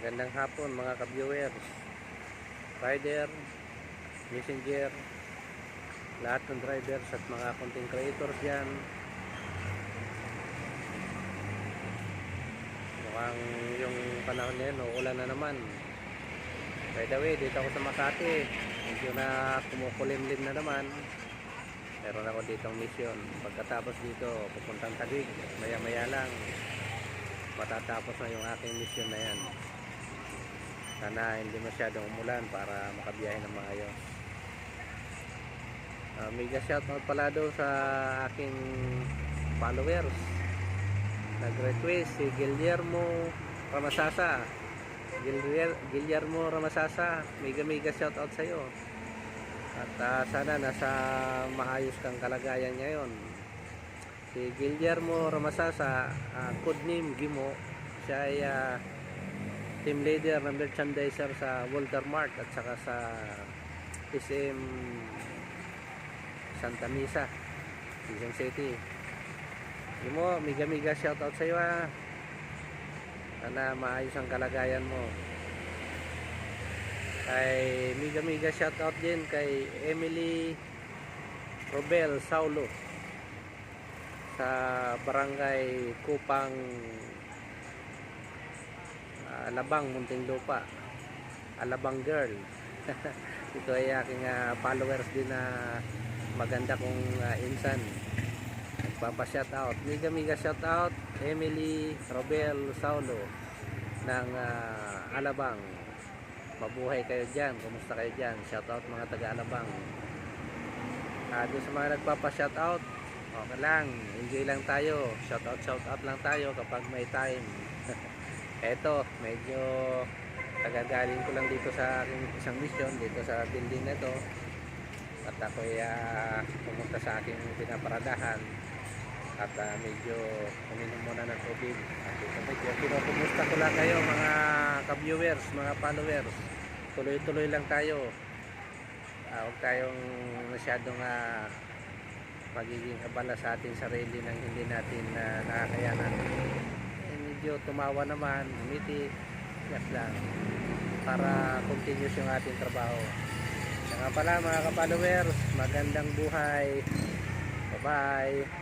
Magandang hapon mga ka-viewers, rider, messenger, lahat ng drivers at mga content creators dyan. Mukhang yung panahon na yun, uulan na naman. By the way, dito ako sa Makati, medyo na kumukulimlim na naman. Meron ako ditong mission. Pagkatapos dito, pupuntang Taguig, maya maya lang matatapos na yung aking mission na yan. Sana hindi masyadong umulan para makabiyahe ng maayos. Mega shoutout pala daw sa aking followers. Nag-request si Guillermo Ramasasa. Guillermo Ramasasa, mega shoutout sa iyo. At sana nasa maayos kang kalagayan ngayon. Si Guillermo Ramasasa, code name Gimo, siya ay team leader ng merchandiser sa Walter Mart at saka sa SM Santa Misa, Quezon City. Gimo, mega shoutout sa iyo ha. Sana maayos ang kalagayan mo. Kay mega shoutout din kay Emily Robel Saulo sa Barangay Kupang, Alabang, Muntinlupa. Alabang girl. Ito ay aking followers din na maganda kong insan. Nagpapa-shoutout. Mega shoutout Emily Robel Saulo ng Alabang. Mabuhay kayo dyan. Kumusta kayo dyan? Shoutout mga taga-Alabang. Doon sa mga nagpapa-shoutout, okay lang. Enjoy lang tayo. Shoutout lang tayo kapag may time. Eto, medyo tagagaling ko lang dito sa aking isang mission dito sa building na to. At ako ay pumunta sa aking pinaparadahan. At medyo uminom muna ng tubig. Medyo pinapumusta ko lang kayo mga ka-viewers, mga followers. Tuloy-tuloy lang tayo. Huwag tayong masyadong magiging abala sa ating sarili nang hindi natin nakakayanan. Medyo tumawa naman, umiti, yes lang, para continuous yung ating trabaho. Kaya pala mga ka-followers, magandang buhay. Bye bye.